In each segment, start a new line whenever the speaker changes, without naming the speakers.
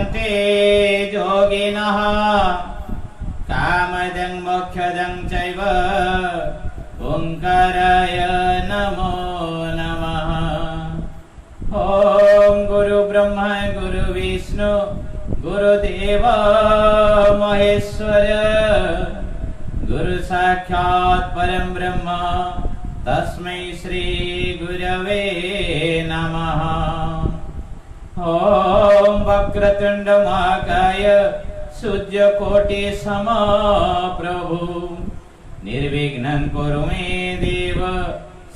भजन्ते योगिनः कामदं मोक्षदं चैव ओंकाराय नमो नमः। ओम गुरु ब्रह्मा गुरु विष्णु गुरुदेव महेश्वर गुरु साक्षात् परम ब्रह्म तस्मै श्री गुरवे नमः। ओम वक्रतुंड महाकाय सूर्यकोटि समप्रभु निर्विघ्नं कुरु मे देव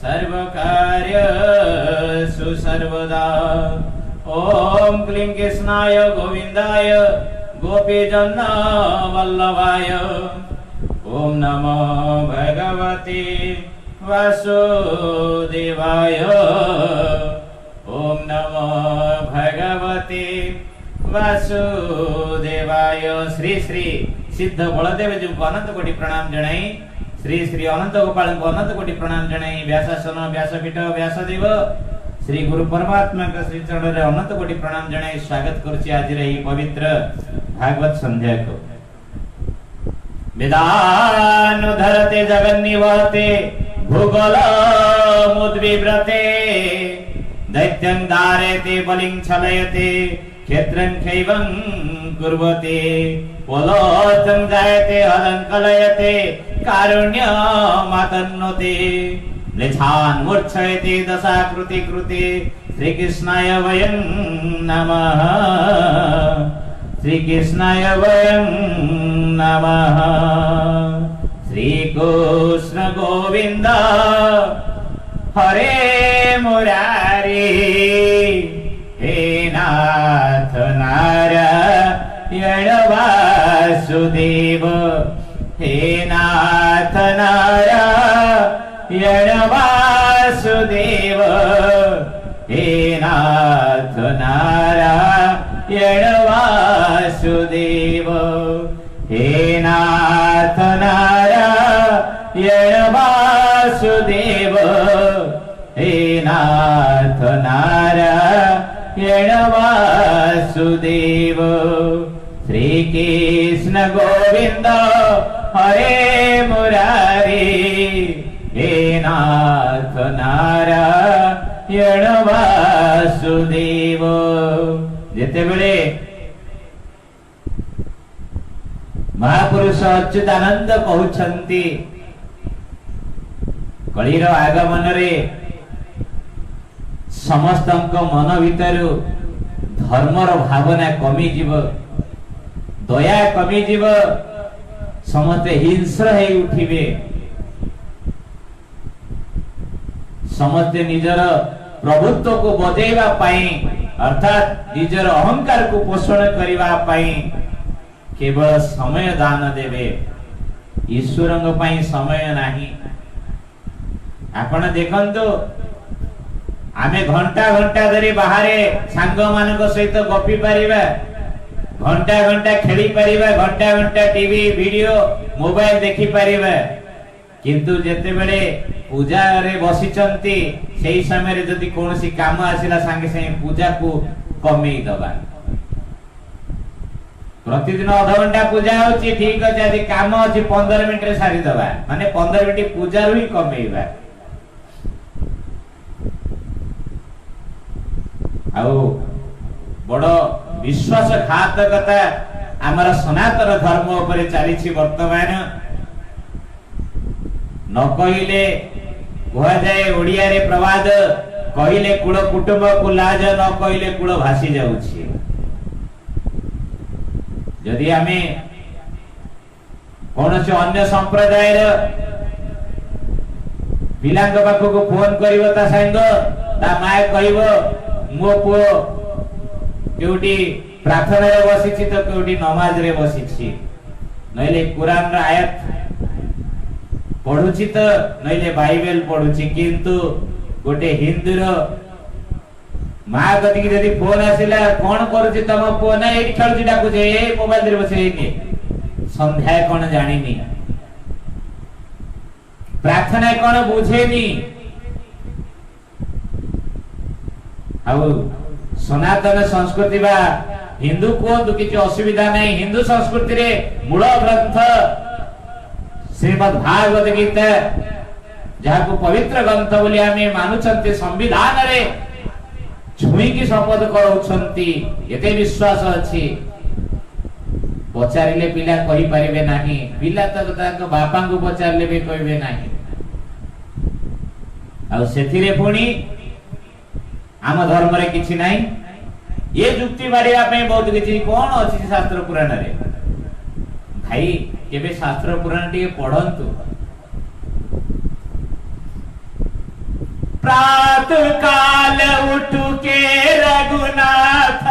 सर्वकार्येषु सर्वदा। ओम क्लीं कृष्णाय गोविंदाय गोपीजन वल्लभाय ओम नमो भगवते वासुदेवाय ओम नमो भगवते वासुदेवाय। श्री श्री सिद्ध बलदेव जी को अनंत कोटि प्रणाम जनाई। श्री श्री अनंत गोपाल को अनंत कोटि प्रणाम जनाई। व्यासासन व्यासपीठ व्यासदेव श्री गुरु परमात्मा का श्री चरण रे अनंत कोटि प्रणाम जनाई स्वागत करूची आज रे पवित्र भागवत संध्या को। वेदानुधरते जगन्निवाते भूगोल मुद्विव्रते दैत्यं दारयते बलिं छलयते क्षेत्रं खैवं कुर्वते पोलोचं जायते हलं कलयते कारुण्यमातन्वते लेछान् मूर्छयते दशाकृति कृते। श्रीकृष्णाय वयं नमः श्रीकृष्णाय वयं नमः। श्रीकृष्ण गोविंद हरे मुरारी हे नाथ नारायण वासुदेव हे नाथ नारायण वासुदेव हे नाथ नारायण वासुदेव हे नाथ नारायण वासुदेव हे नाथ नारायण वासुदेव। श्री कृष्ण गोविंद हरे मुरारी हे नाथ नारायण वासुदेव। जेतेबेले महापुरुष अच्युतानंद कहउछंती कलिर आगमन रे समस्त मन भितरु धर्मर भावना कमी जीव दया कमी जीव समस्ते हिंस्र हे उठिबे समस्ते निजर प्रभुत्व को बजेवा पाई अर्थात निजर अहंकार को पोषण करिवा पाई केवल समय दान देवे ईश्वरंग पाई समय नाही। आपण देखंतु आमे घंटा घंटा धरी बाहरे सांग मानक सहित गपी परिबा घंटा घंटा खेली परिबा घंटा घंटा टीवी वीडियो मोबाइल देखि परिबा किंतु जेते बेले पूजा रे बसिचंती सेही समय रे जदी कोनोसी काम आसिला संगे संगे पूजा को कमी दबा। प्रतिदिन आधा घंटा पूजा होची ठीक अछि आदि काम अछि 15 मिनिट रे सारी दबा माने 15 मिनिट पूजा रो ही कमेइबा। आउ बड़ विश्वासघातकता आमर सनातन धर्म उपरे चलीछि वर्तमान न कहिले कह जाए ओडिया रे प्रवाद कहिले कुल कुटुंब को लाज न कहिले कुल भासी जाउछि। यदि आमे कोनसे अन्य संप्रदाय रे पिलांग पाखो को फोन करिवो ता संग ता माय कहिवो मो पो केउटी प्रार्थना रे बसिछि तो केउटी नमाज रे बसिछि नइले कुरान रा आयत पढुछि तो नइले बाइबल पढुछि किंतु गोटे हिंदू रो मां गति की यदि फोन आसिला कोन करूछि तम फोन ए खेलछि डाकु जे ए मोबाइल रे बसेइनी संध्या कोन जानिनी प्रार्थना कोन बुझेनी आउ सनातन संस्कृति बा हिंदू को किसी असुविधा नहीं। हिंदू संस्कृति रे मूल ग्रंथ श्रीमद् भागवत गीता जहाँ को पवित्र ग्रंथ बोली आमे मानुछंती, संविधान रे छुई की शपथ कराउछंती, एते विश्वास अछि। पचारिले पिला कहि परिबे नाही, पिला तो ताको बापा को पचारिले भी कहबे नाही। आ सेथिरे पुणी आम धर्म रे किछि नाही। ये जुक्ति मारिया पे बहुत किछि कोन अछि शास्त्र पुराण रे। भाई केबे शास्त्र पुराण टिके पढंतु। प्रातः काल उठु के रघुनाथ,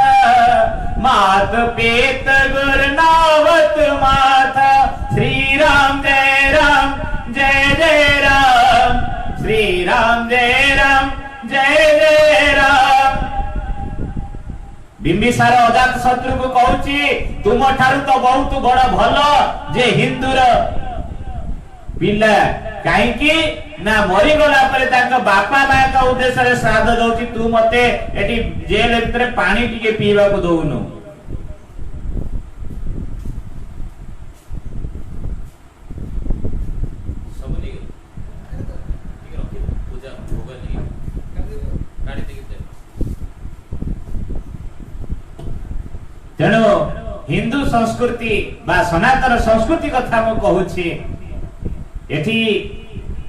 मात पेत गुरनावत माथा। श्री राम जय राम जय जय राम, श्री राम जय राम जय जय राम। बिंबिसार अजात शत्रु को कहूची तुम ठारू तो बहुत बड़ भल जे हिंदूर पिला काईकी ना मरी गला परे ताका बापा मां का उद्देश्य रे श्राद्ध दउची, तू मते एटी जेल भितर पानी टिके पीवा को दउनु। तेणु हिंदू संस्कृति बा सनातन संस्कृति कथा मु कहूची। एठी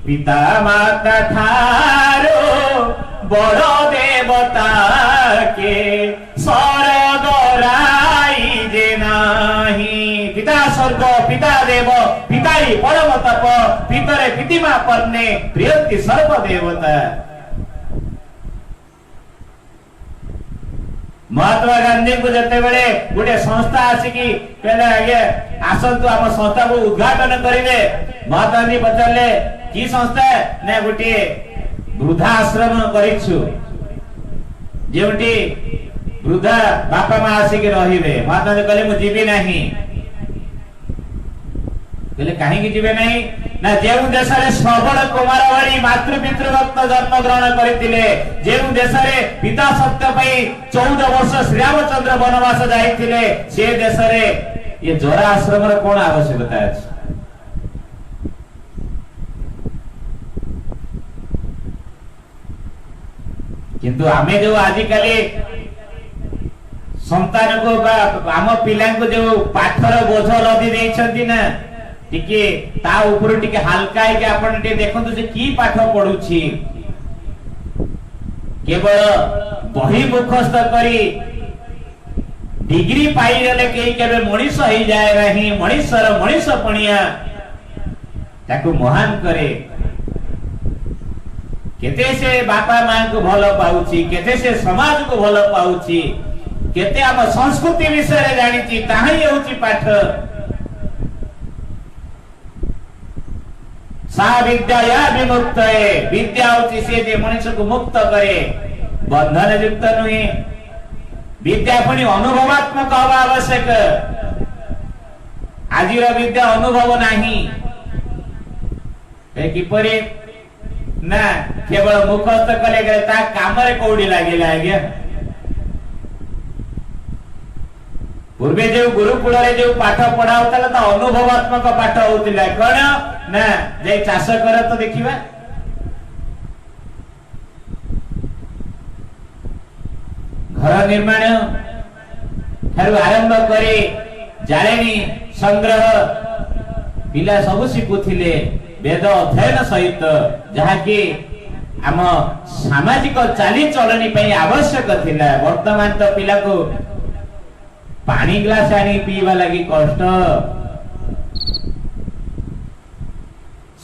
पिता माता ठारो बड़ देवता के स्वर्ग राई जे नाही। पिता स्वर्ग, पिता देव, पिताई परम तप, पितरे पितिमा पर्णे प्रियंति सर्व देवता। महात्मा गांधी को जते बेले गोटे संस्था आसिकी कहले आगे आसंतु आम संस्था को उद्घाटन करिवे। महात्मा गांधी पचारले की संस्था ने गोटे वृद्धा आश्रम करिछु, जेउटी वृद्धा बापा मां आसिकी रहिबे। महात्मा गांधी कहले मु जीवी नाही। कहले काहे की जीवे नाही ना जेउ देश रे सबल कुमार वाली मातृ पितृ भक्त जन्म ग्रहण करथिले, जेउ देश रे पिता सत्य पई 14 वर्ष श्री रामचंद्र वनवास जाइथिले, से देश रे ये जरा आश्रम रे कोन आवश्यकता अछि। किंतु आमे जो आजिकाली संतान को बा आम पिला को जो पाठर बोझ लदी देइछंती ना, टिके ता ऊपर टिके हल्का है कि आपण टिके देखंतु जे की पाठ पढुछि। केवल बही मुखस्थ करी डिग्री पाई गले के केबे मनीष ही जाए नाही। मनीषर मनीष पणिया ताकू महान करे। केते से बापा मां को भलो पाउछि, केते से समाज को भलो पाउछि, केते हम संस्कृति विषय रे जानिछि, ताही होछि पाठ। सा विद्या या विमुक्त है, विद्या होची से जे मनुष्य को मुक्त करे, बंधन युक्त नुहे। विद्या पुणी अनुभवात्मक हवा आवश्यक। आजिर विद्या अनुभव नाही। किपरि ना केवल मुखस्थ कले गले ता काम रे कोडी लागिला आज्ञा। पूर्वे जो गुरुकुल रे जो पाठ पढ़ाउतला त अनुभवात्मक पाठ होतिला। कोन ना जे चाष कर तो देखिबा। घर निर्माण ठारू आरंभ करे जाळेनी संग्रह पिला सब शिखुथिले वेद अध्ययन सहित, जहा कि आम सामाजिक चाली चलनी पई आवश्यक थिला। वर्तमान तो पिला को पानी ग्लास आनी पीवा लगी कष्ट।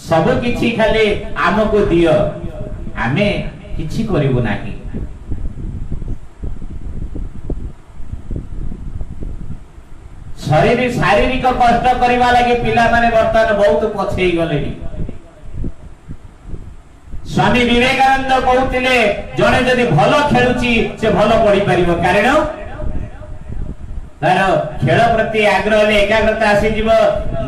सब किछि खाली आमको दियो, आमे किछि करिवो नाही। शारीरिक कष्ट करिवा लगी पिला माने वर्तमान बहुत पछेई गलेनी। स्वामी विवेकानंद कहउतिले जणे जदि भलो खेलुची से भलो पढ़ी परिबो, कारण तार खेल प्रति आग्रह ले एकाग्रता आसी जीव,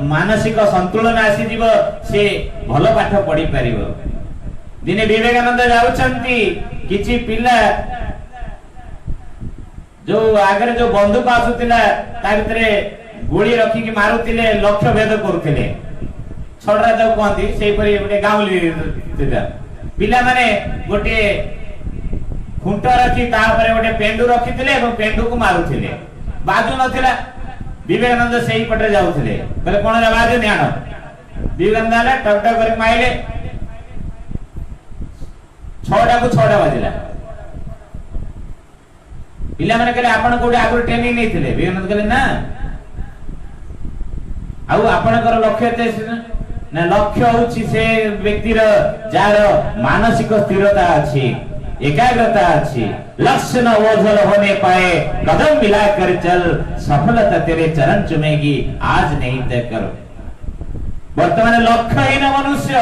मानसिक संतुलन आसी जीव, से भलो पाठ पढ़ी परिबो। दिने विवेकानंद जाउछंती किछि पिला जो आगे जो बंदूक आसुतिला ता भितरे गोली रखी कि मारुतिले लक्ष्य भेद करुतिले छडरा जो कहती से परि गोटे गाउली थिला पिला माने गोटे खुंट रखी ता ऊपर गोटे पेंडु रखिथिले एवं पेंडु को मारुथिले बाजू नथिला विवेकानंद सेही पटे जाउथिले कहले कोन रे बाजू न्याण विवेकानंद ने टक टक कर माइले 6टा को 6टा बाजिला पिला माने कहले आपण कोडे आगु ट्रेनिंग नै थिले विवेकानंद कहले ना आउ आपणकर लक्ष्य ते ना लक्ष्य होछि से व्यक्तिर जार मानसिक स्थिरता अछि एकाग्रता अच्छी लक्ष्य न ओझल होने पाए कदम मिलाकर चल सफलता तेरे चरण चुमेगी आज नहीं तय करो वर्तमान लक्ष्यहीन मनुष्य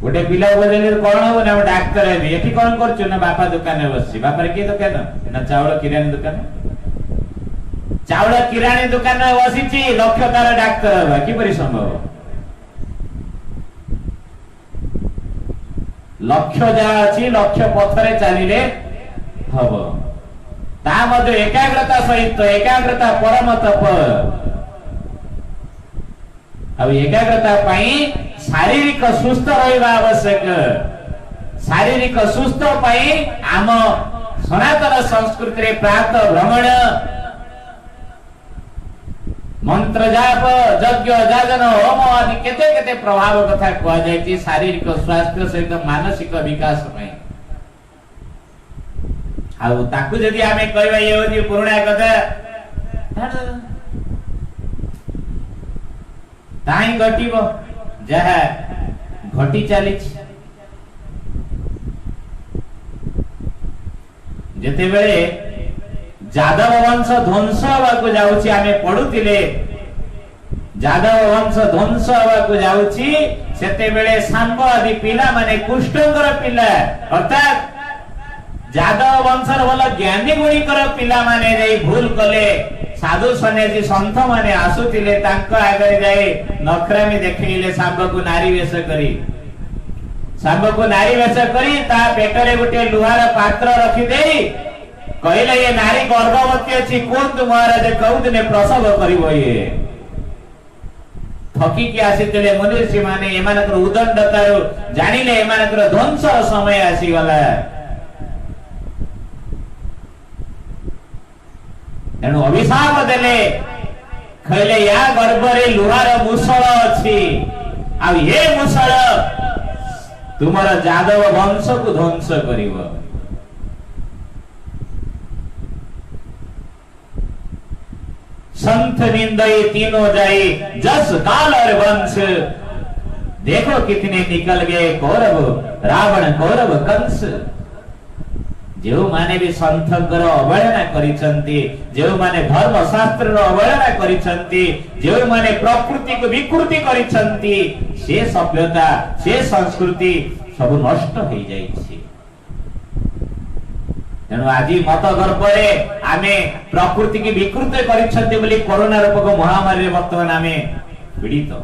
गोटे पिला बदले कौन हो ना डाक्टर है एठी कौन करछु ना बापा दुकान में बसछि बापा रे की दुकान ना चावल किरानी दुकान चावल किरानी दुकान में बसिछि लक्ष्य तार डाक्टर हबा कि परि संभव लक्ष्य जा अछि लक्ष्य पथरे चलिले हबो ता मध्ये एकाग्रता सहित एकाग्रता परम तप अब एकाग्रता पाई शारीरिक सुस्थ रहबा आवश्यक शारीरिक सुस्थ पाई आम सनातन संस्कृति रे प्रात भ्रमण मंत्र जाप यज्ञ जागरण होम आदि केते केते प्रभाव कथा कह जायछि शारीरिक स्वास्थ्य सहित मानसिक विकास में आउ ताकू जदी आमे कहबा ये होजी पुराणा कथा ताई घटिबो जहा घटी चलिछि जेते बेले जादव वंश ध्वंस होबाकू जाउछि आमे पढुतिले जादव वंश ध्वंस होबाकू जाउछि सेते बेले सांब आदि पिला माने कुष्ठंकर पिला अर्थात जादव वंशर भल ज्ञानी गुणिकर पिला माने जाई भूल कले साधु सन्यासी संत माने आसुतिले तांको आगरे जाई नखरामी देखैले सांब को नारी वेश करी सांब को नारी वेश करी ता पेटरे गुटे लुहार पात्र रखी देई कहले ये नारी गर्भवती अछि कोन महाराज कौदिने प्रसव करिवो ये थकी के आसीतिले मनुष्य माने एमानकर उदंडतारो जानिले एमानकर ध्वंस समय आसी गला तेणु अभिशाप देले कहले या गर्भरे लुहार मुसळ अछि आ ये मुसळ तुमर जादव वंश को ध्वंस करिवो संत निंदई तीनों जाई जस काल और वंश देखो कितने निकल गए कौरव रावण कौरव कंस जो माने भी संतकर अवहेलना करिसंती जो माने धर्म शास्त्र रो अवहेलना करिसंती जो माने प्रकृति को विकृति करिसंती से सभ्यता से संस्कृति सब नष्ट हो जाई छी तेणु आज मत गर्भरे आमे प्रकृति की विकृत करिसंती बोली कोरोना रूपक महामारी रे वर्तमान आमे पीड़ित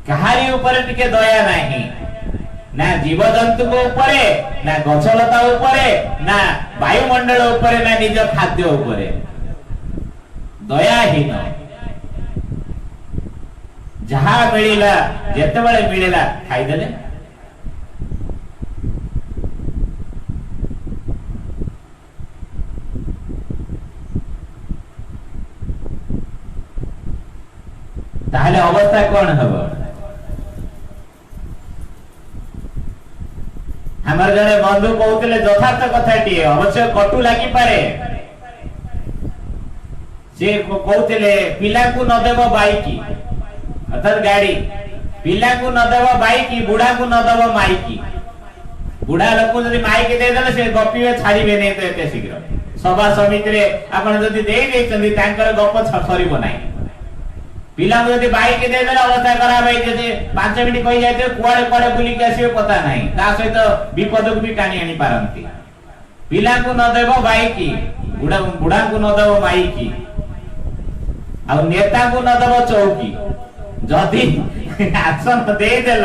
कहारी ऊपर टिके दया नहीं ना जीव जंतु को ऊपरे ना गछलता ऊपरे ना वायुमंडल ऊपरे ना निज खाद्य ऊपरे दयाहीन जहा मिलिला जेतेबेले मिलिला खाई देले ताहले अवस्था कोन हबो हमर जने बंधु कहउतले यथार्थ कथाटी अवश्य कटु लागि पारे से कहउतले पिला को न देबो बाइकी अर्थात गाड़ी पिला को न देबो बाइकी बुढ़ा को न देबो माइकी बुढ़ा लोक जदि माइकी दे देले से गपिवे छाड़ीबे नै तो एते शीघ्र सभा समिति रे आपण जदि देई देचंदी तांकर गप छसरिबो नै पिला को जदि बाइक दे देला अवस्था करा भाई जदि 5 मिनिट कहि जायते कुआडे कुआडे बुली के आसीबे पता नाही ता सहित विपद को भी टाणी आनी पारंती पिला को न देबो बाइकी बुढ़ा को न देबो माइकी आ नेता को न देबो चौकी जदि आसन देदेल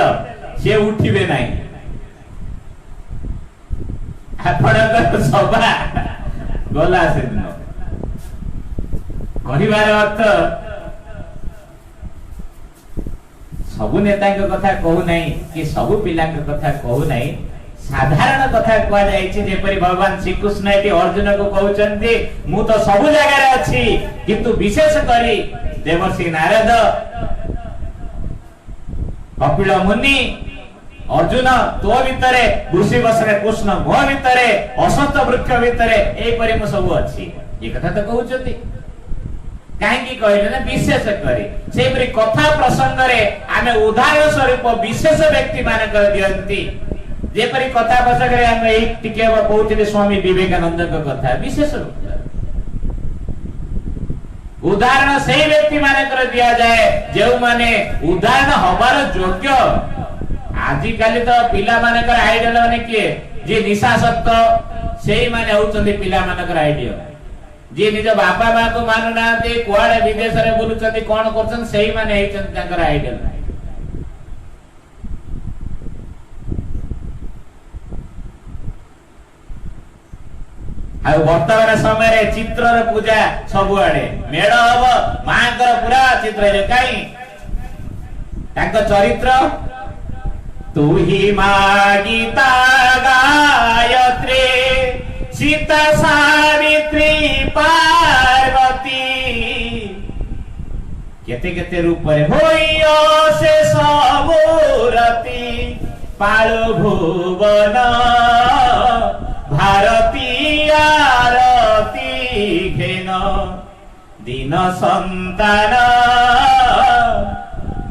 से उठिबे नहीं आपणकर सभा गला से दिन कहबार अर्थ सबु नेता कथा कहू नहीं कि सबु पिला कथा कहू नहीं साधारण कथा कह जायछि जेपरि भगवान श्री कृष्ण एटी अर्जुन को कहउचंती मु तो सबु जगह रे अछि किंतु विशेष करी देवर्षि नारद कपिल मुनि अर्जुन तो भितरे ऋषि बसरे कृष्ण मो भितरे असत वृक्ष भितरे ए परि म सब अछि ये कथा तो कहउचंती काहेकि कहले ना विशेष करी से परि कथा प्रसंग रे आमे उदाहरण स्वरूप विशेष व्यक्ति मान कर दियंती जेपरि कथा प्रसंग रे आमे एक टिके कहउथिले स्वामी विवेकानंद को कथा विशेष उदाहरण से व्यक्ति मान कर दिया जाए जो माने उदाहरण हबार योग्य आजि काली तो पिला मान कर आइडियल माने के जे निशासक्त सेही माने होचंदी पिला मान कर आइडियल जे निज बापा मां को मानु नाते कुआडे विदेश रे बोलुचंदी कोन करछन सेही माने हेचन ताकर आइडियल आ वर्तमान समय रे चित्र रे पूजा सब आडे मेड़ हब मां कर पूरा चित्र रे काई ताको चरित्र तू ही मां गीता गायत्री सीता सावित्री पार्वती केते केते रूप रे होइयो से सबुरती पाळो भुवन भारती आरती घेन दीन संतान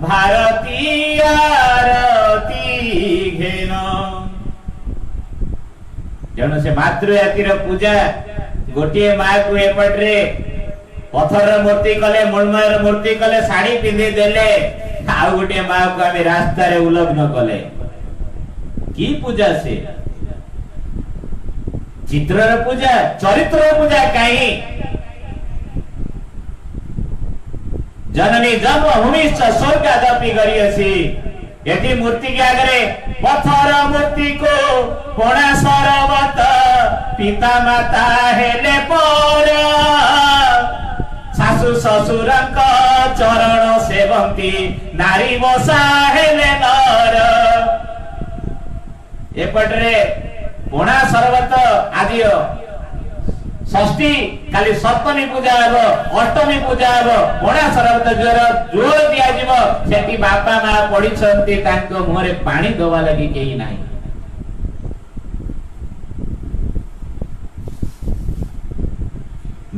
भारती आरती घेन जन से मातृजातिर पूजा गोटे माँ को एपटे पथर मूर्ति कले मृण्मयर मूर्ति कले साड़ी पिंधि देले आउ गोटे माँ को आमे रास्ता रे उलग्न कले की पूजा से चित्र पूजा चरित्र पूजा कहीं जननी जन्म भूमिश्च स्वर्गादपि गरियसी यदि मूर्ति के आगे पथर मूर्ति को पोणा सरबत पिता माता हेले पर सासु ससुर चरण सेवंती नारी बसा हेले नर एपटरे पोणा सरबत आदि षष्ठी काली सप्तमी पूजा हेबो अष्टमी पूजा हेबो पोणा सरबत जोर दिया जीव सेठी बापा मां पड़ी छंती तांको मुहरे पानी दवा लगी केही नाही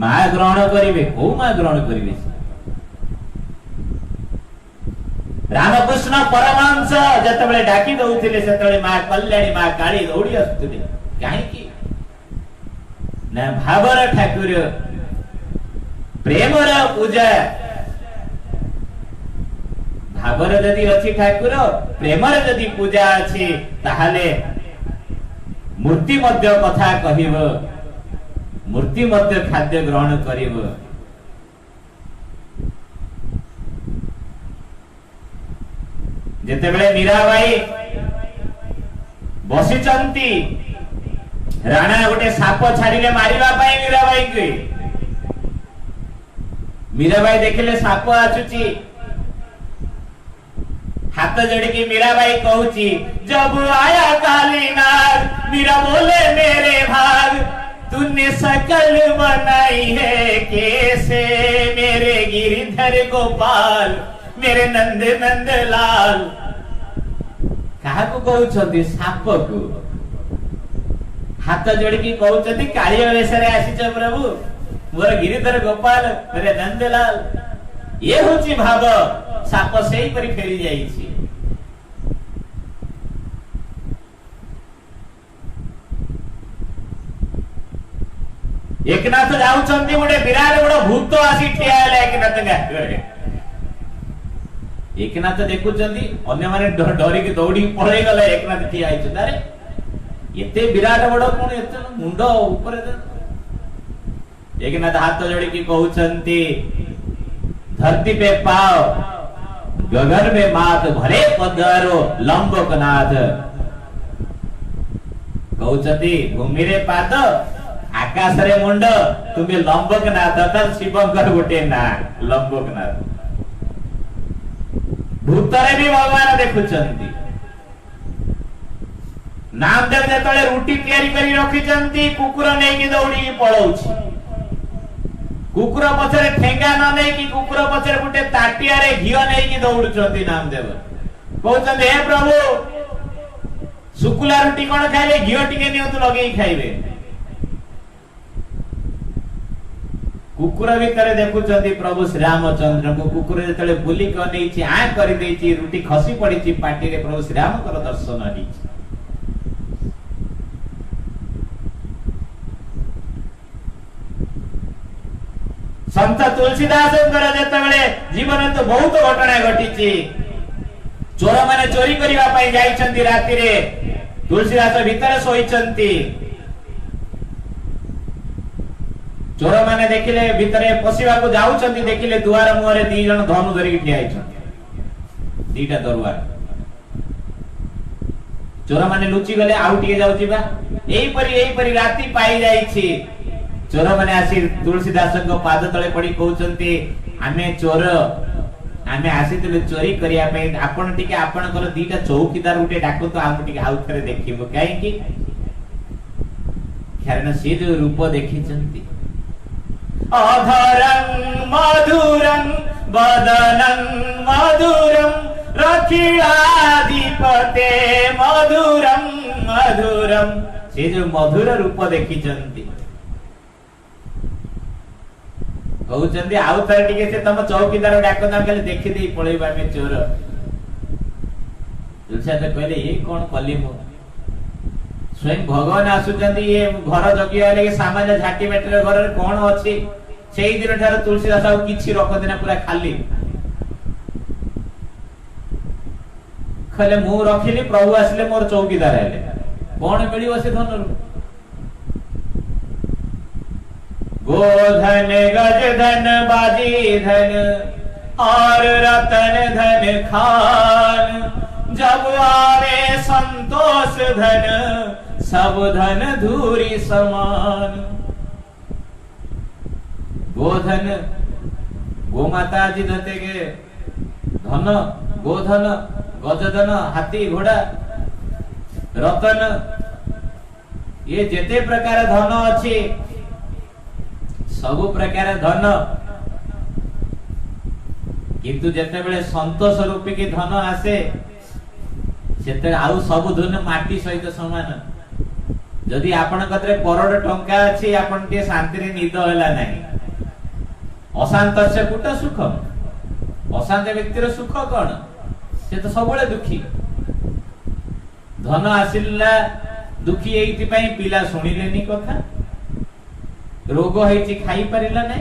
मां ग्रहण करिवे को मां ग्रहण करिवे रामकृष्ण परमहंस जतबेले डाकी दउथिले सेतबेले मां कल्याणी मां काली दौड़ी आसुथिले काहे की ना भावर ठाकुर प्रेमर पूजा भावर जदि अछि ठाकुर प्रेमर जदि पूजा अछि ताहाले मूर्ति मध्य कथा कहिब मूर्ति मध्य खाद्य ग्रहण करिब जेतेबेले मीराबाई बसिचंती राणा गोटे साप छाड़िले मारिबा पाई मीराबाई के मीराबाई देखिले साप आछुची हाथ जोड़की मीराबाई कहूची जब आया कालीनाग मीरा बोले मेरे भाग तूने सकल बनाई है कैसे मेरे गिरिधर गोपाल मेरे नंद नंद लाल कहा को कहउछंती साप को हाथ जोड़की कहउछंती कालिया वेशरे आसीछ प्रभु मोर गिरिधर गोपाल मेरे नंदलाल ये होची भाव साप सेही परि फेरी जाईछि एकनाथ जाउछंती गोटे विराट बड़ भूत आसी ठिया हेला एकनाथ गारे एकनाथ देखुचंती अन्य माने डरी के दौड़ी पळै गले एकनाथ ठिया आइछ तारे एते विराट बड़ कोन एते मुंड ऊपर एकनाथ हाथ जोड़ी की कहउचंती धरती पे पाओ गगन में मात भले पदारो लंबकनाथ कहउचती भूमि रे पाद आकाश रे मुंड तुम्हें लंबकनाथ अर्थात शिवंकर गोटे ना लंबकनाथ भूतरे भी भगवान देखुचंती नामदेव जेतले रुटी तैयारी करी रखिचंती कुकुर नै कि दौड़ी पळौछि कुकुर पछरे ठेंगा न नै कि कुकुर पछरे गुटे ताटिया रे घियो नै कि दौड़ुचंती नामदेव कहउचंती हे प्रभु सुकुला रुटी कोन खाइले घियो टिके नियंतु लगेई खाइबे कुकुर भीतर देखुचंती प्रभु श्री रामचंद्र को कुकुर जेतले बुली क नैछि आ करि दैछि रुटी खसी पड़िछि पाटी रे प्रभु श्री राम कर दर्शन हरिछि संत तुलसीदास जेतबेले जीवन तो बहुत घटना घटिछि चोर माने चोरी करिवा पई जाइछंती राति रे तुलसीदास भीतर सोइछंती चोर माने देखिले भीतरे पसिबा को जाउछंती देखिले दुआर मुहरे दी जण धनु धरि ठिया आइछंती दीटा दरबार चोर माने लुचि गले आउटिए जाउछि बा एई परी राति पाई जाइछि चोर माने आसी तुलसीदास को पाद तळे पड़ी कहउचंती आमे चोर आमे आसीतले चोरी करिया पे आपण टिके आपण कर दीटा चौकीदार उठे डाको तो आम टिके आउ थरे देखिबो काहे कि कारण से जो रूप देखिचंती अधरं मधुरं वदनं मधुरं रखिलाधिपते मधुरं मधुरं से जो मधुर रूप देखिचंती कहउचंदी आउ थरे टिके से तम चौकीदार डाको ना कहले देखि देई पळेबा में चोर तुलसीदास कहले ए कोन कली मो स्वयं भगवान आसुचंदी ये घर जगिया ले सामान्य झाटी बेटर घर रे कोन अछि सेई दिन ठार तुलसीदास आ किछि रख देना पूरा खाली खले मु रखिली प्रभु आसले मोर चौकीदार हेले कोन मिलियो से धन गोधन गज धन बाजी धन और रतन धन खान जब आवे संतोष धन सब धन धूरी समान गोधन गोमाता जी धते के धन गोधन गजधन हाथी घोड़ा रतन ये जेते प्रकार धन अछि सब प्रकार धन किंतु जेते बेले संतोष रूपी की धन आसे सेते आउ सब धन माटी सहित समान जदि आपण कतरे करोड़ टंका अछि आपण के शांति रे निद होला नाही अशांत से कुट सुख अशांत व्यक्तिर सुख कोन से तो सबले दुखी धन आसिला दुखी एइति पई पिला सुनिलेनी कथा रोग हेछि खाई परिला नै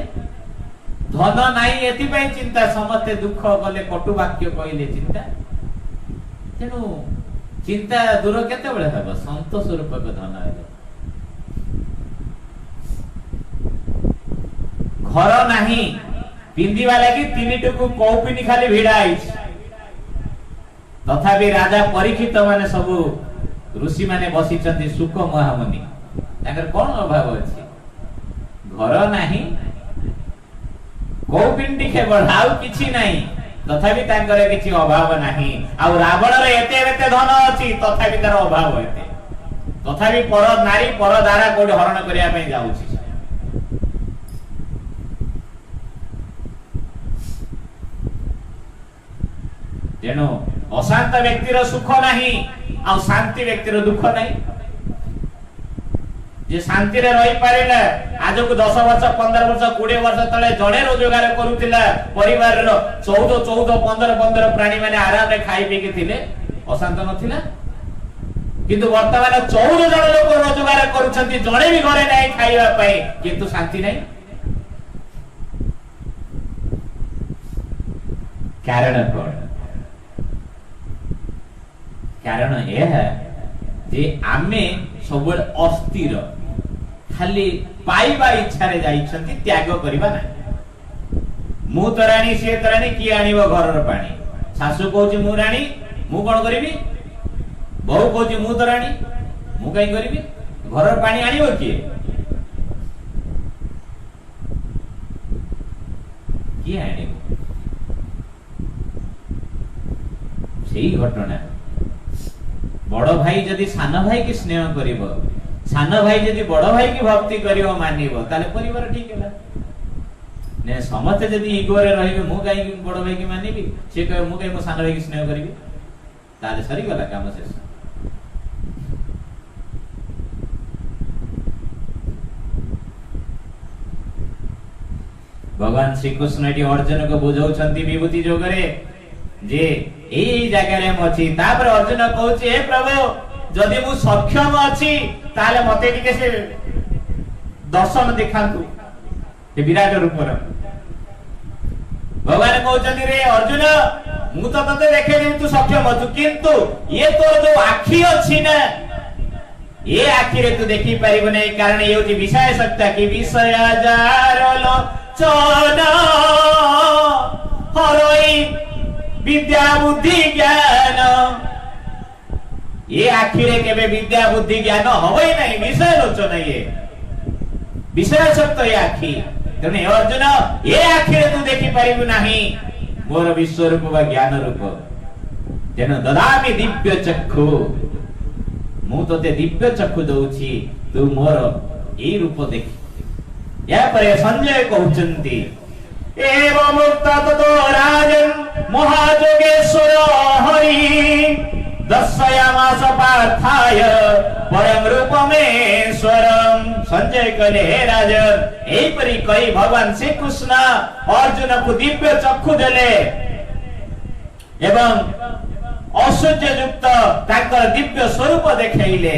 धन नाही एति पई चिंता समते दुख गले कटु वाक्य कइले चिंता तेनु चिंता दूर केते बेले हबो संतोष रूप को धन आइलो घर नाही पिंदिवा लागि तीन टुकु कौपिनी खाली भिड़ा आइछ तथापि राजा परीक्षित माने सब ऋषि माने बसिचंती सुख महामुनि ताकर कोन अभाव अछि घर नाही कौपिंडी केवल आउ किछि नाही तथापि तांकर किछि अभाव नाही आ रावण रे एते एते धन अछि तथापि तार अभाव एते तथापि पर नारी पर द्वारा कोड हरण करिया पई जाउछि तेनो अशांत व्यक्तिर सुख नाही आ शांति व्यक्तिर दुख नाही जे शांति रे रही पारेला आज को 10 वर्ष 15 वर्ष 20 वर्ष तले जणे रोजगार करूतिला परिवार रो 14 15 प्राणी माने आराम रे खाई पी के थिले अशांत नथिला किंतु वर्तमान 14 जण लोक रोजगार करूछंती जणे भी घरे नाही खाइबा पई किंतु शांति नाही कारण कोन कारण यह जे आमे सब अस्थिर खाली पाइबा इच्छा रे जाइछंती त्याग करिबा ना मु तराणी से तराणी की आनिबो घर रो पानी शाशु कहूची मु राणी मु कौन करी बहु कहूची मु तो राणी मु कहीं करी घर पानी आनिबो किए किए आनिबो सेही घटना बड़ भाई जदि सान भाई की स्नेह करिवो सान भाई जदि बड़ भाई की भक्ति करिवो मानिबो ताले परिवार ठीक है ने समस्त जदि इगोरे रहिबे मु काई बड़ भाई की मानिबी से कहे मु काई मो सान भाई की स्नेह करिबी ताले सरी गला काम शेष भगवान श्री कृष्ण एटी अर्जुन को बुझाउछंती विभूति जोगरे जे एई जगह रे मछि तापर अर्जुन कहउछि हे प्रभु जदि मु सक्षम अछि ताले मते टिके से दर्शन देखांतु ए विराट रूप रे भगवान कहउछंती रे अर्जुन मु तो तते देखे जे तू सक्षम अछु किंतु ये तोर जो आखी अछि ना ये आखी रे तू देखि परिबो नै कारण ये होछि विषय सत्ता की विषय जारलो चोना हरोई विद्या बुद्धि ज्ञान ये आखिरे केबे विद्या बुद्धि ज्ञान होई नहीं विषय लोचन ये विषय सत्य ये आखि तने अर्जुन ये आखिरे तू देखि परिबु नाही मोर विश्व रूप वा ज्ञान रूप तेन ददामि दिव्य चक्षु मु तते दिव्य चक्षु दउछि तू मोर ए रूप देखि या परे संजय कहउचंती एवं मुक्त ततो राजन महाजोगेश्वर हरि दर्शयामास पार्थाय परम रूपमेश्वरम संजय कहले हे राजन एई परि कई भगवान श्री कृष्ण अर्जुन को दिव्य चक्षु देले एवं ऐश्वर्य युक्त ताकर दिव्य स्वरूप देखेइले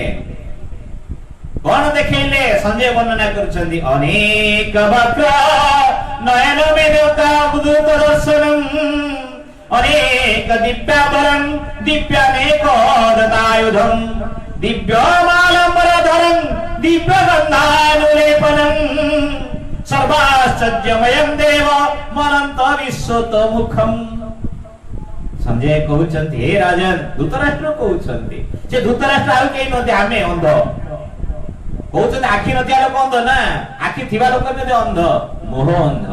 कौन देखेइले संजय वर्णना करुछंती अनेक वक्र नयन मेदता बुद्धूत दर्शनम अनेक दिव्याभरण दिव्यानेक दतायुधम दिव्यमालंबरधरं दिव्यगन्धानुलेपनं सर्वाश्चर्यमयं देव मनंत विश्वतमुखम संजय कहउछंती हे राजन धृतराष्ट्र कहउछंती जे धृतराष्ट्र आउ केई नते आमे अंध कहउछंती आखि नथिया लोक अंध ना आखि थिबा लोक नते अंध मोह अंध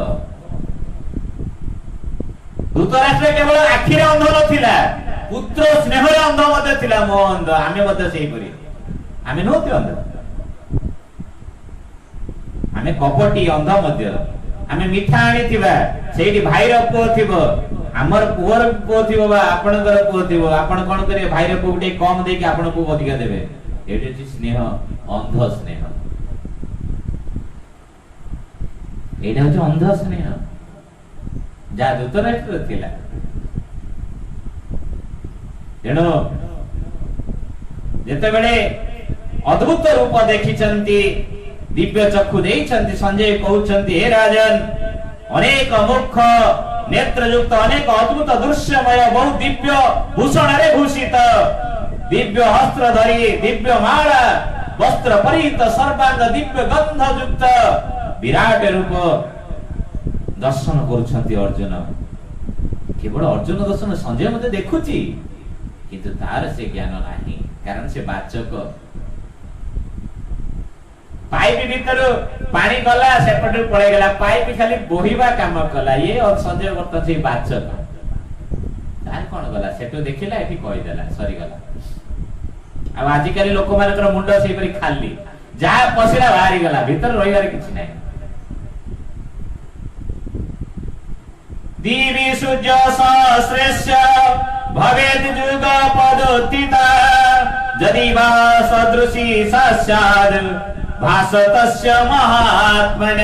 धृतराष्ट्र केवल आखिरे अंध नथिला पुत्र स्नेहरे अंध मते थिला मोह अंध आमे मते सेही परि आमे नोते अंध आमे कपटी अंध मध्य आमे मिठा आनी थिबा सेही भाईर पुओ थिबो हमर पुअर पुओ थिबो बा आपनकर पुओ थिबो आपण कोन करे भाईर पुओ गुटे कम देके आपण पुओ अधिका देबे एटे छि स्नेह अंध स्नेह एटा हो अंध स्नेह जा धृतराष्ट्र थिला तेणु जेते बेले अद्भुत रूप देखिचंती दिव्य चक्षु देइचंती संजय कहउचंती हे राजन अनेक मुख नेत्र युक्त अनेक अद्भुत दृश्यमय बहु दिव्य भूषण रे भूषित दिव्य हस्त्र धरी दिव्य माला वस्त्र परिहित सर्वांग दिव्य गंध युक्त विराट रूप दर्शन करुछंती अर्जुन केवल अर्जुन दर्शन संजय मते देखुची किंतु तार से ज्ञान नाही कारण से वाचक पाइप भीतर पानी गला सेपट पड़े गला पाइप खाली बोहिबा काम कला ये और संजय वर्त से वाचक तार कोन गला सेटो देखिला एठी कहि देला सरी गला अब आजि काली लोक मानकर मुंड सेही परि खाली जा पसिला बाहरी गला भीतर रहिबार किछि नै दीवि सूर्य सहस्रस्य भवेत् जुग पदोत्थिता यदि वा सदृशी साक्षात् भासतस्य महात्मन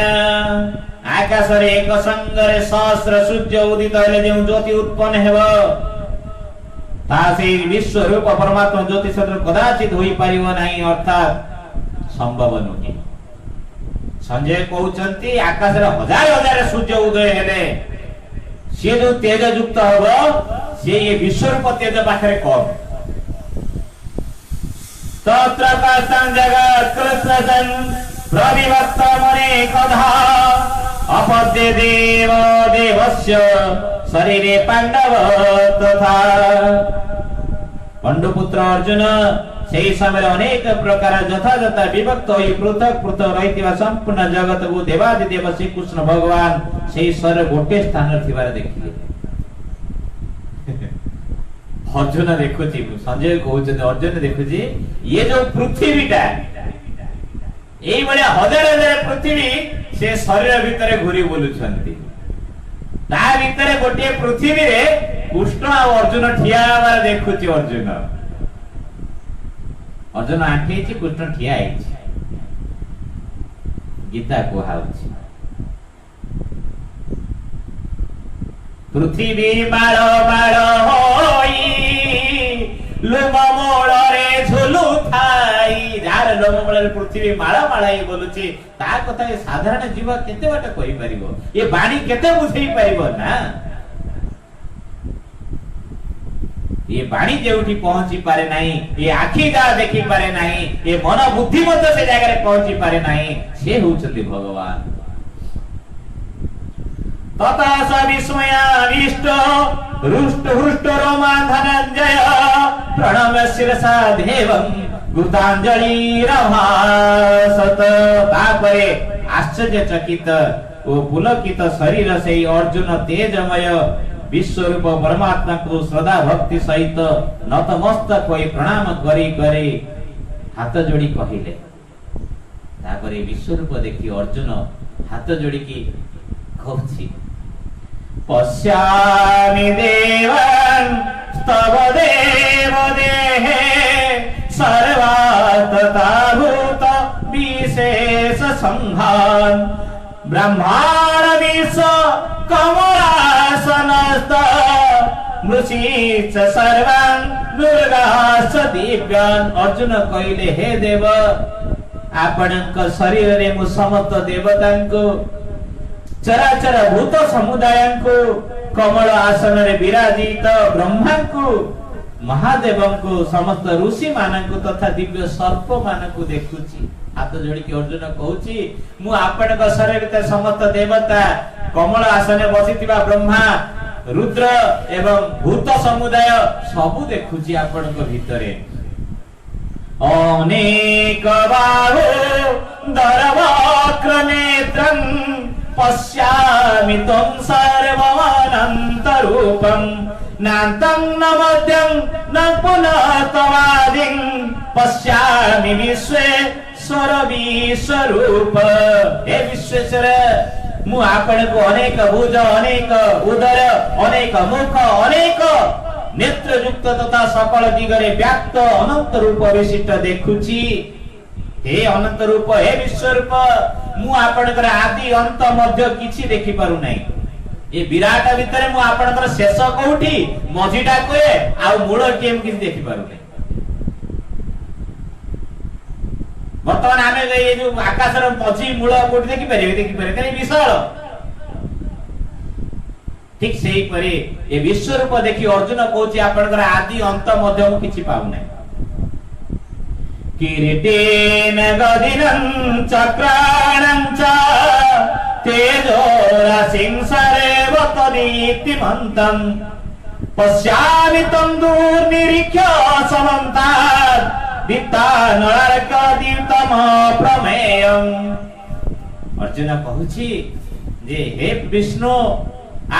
आकाश रे एक संगरे सहस्र सूर्य उदित हेले जे ज्योति उत्पन्न हेबो तासे विश्व रूप परमात्मा ज्योति सदृश कदाचित होई परिबो नाही अर्थात संभव नोहि संजय कहउचंती आकाश रे हजार हजार सूर्य उदय हेले से जो तेज युक्त होबो से ये विश्व रूप तेज पाखरे कम तत्र काष्ठं जगत् कृष्णजन प्रतिवत्त मने कथा अपद्य देव देवस्य शरीरे पांडव तथा पंडुपुत्र अर्जुन सेही समय अनेक प्रकार यथा यथा विभक्त होई पृथक पृथक रहितिबा संपूर्ण जगत को देवादि देव श्री कृष्ण भगवान सेही शरीर गोटे स्थान थिबार देखिले। अर्जुन देखुची संजय कहउछन अर्जुन देखुची ये जो पृथ्वीटा एई बलिया हजार हजार पृथ्वी से शरीर भितरे घुरी बोलुछंती ता भितरे गोटे पृथ्वी रे कृष्ण आ अर्जुन ठिया हमार देखुची अर्जुन अर्जुन आंखेची कृष्ण ठिया आइछि गीता को हाउछि पृथ्वी माळ माळ होई लोम मोळरे झुलु थाई जार लोम मोळरे पृथ्वी माळ माळाई बोलुची ता कथा ए साधारण जीव केते बाटे कहि परिबो ए बाणी केते बुझेई परिबो ना ये बाणी जेउठी पहुंची पारे नाही ये आखी जा देखि पारे नाही ये मन बुद्धि मत से जागा रे पहुंची पारे नाही से होउछति भगवान तथा स विस्मयाविष्ट रुष्ट हृष्ट रोमा धनंजय प्रणम्य शिरसा देवं कृतांजलि रभासत तापरे आश्चर्यचकित ओ पुलकित शरीर से अर्जुन तेजमय विश्वरूप परमात्मा को श्रद्धा भक्ति सहित नतमस्तक होई प्रणाम करी करी हाथ जोड़ी कहिले तापरे विश्वरूप देखि अर्जुन हाथ जोड़ी की कहछि पश्यामि देवान् स्तव देव देहे सर्वात्मता भूत विशेष संघान् ब्रह्माण विश्व कमलासनस्त मृषीच सर्वान् दुर्गाश्च दिव्यान् अर्जुन कहिले हे देव आपणक शरीर रे मु समस्त देवतांको चराचर भूत समुदाय को कमल आसन रे विराजित ब्रह्मा को महादेव को समस्त ऋषि मानक तथा दिव्य सर्प मानक देखुची हाथ जोड़ी के अर्जुन कहूची मु आपन का शरीर भीतर समस्त देवता कमल आसन रे बसितिबा ब्रह्मा रुद्र एवं भूत समुदाय सब देखुची आपन को भीतरे अनेक बाहु दरवक्र नेत्रं पश्यामि त्वं सर्वमनंत रूपं नान्तं न मध्यं न पुनः तवादिं पश्यामि विश्वेश्वर विश्वरूप हे विश्वेश्वर मु आपण को अनेक भुज अनेक उदर अनेक मुख अनेक नेत्र युक्त तथा सकल दिगरे व्याप्त अनंत रूप विशिष्ट देखुची हे अनंत रूप हे विश्वरूप मु आपनकर आदि अंत मध्य किछि देखि पारु नै ए विराट भितरे मु आपनकर शेष कोठी मझिटा कोए आ मूल केम किछि देखि पारु नै वर्तमान आमे ए जो आकाशर मझि मूल कोठी देखि पारे कने विशाल ठीक सेही परे ए विश्वरूप देखि अर्जुन कहूची आपनकर आदि अंत मध्य मु किछि पाउ नै किरीटेन गदिनं चक्राणं च तेजोरासिं सर्वतदीप्तिमन्तं पश्यामि तं दूरनिरीक्ष्य समन्तात् दीप्तानलार्कदीप्तम् प्रमेयम् अर्जुन कहूची जे हे विष्णु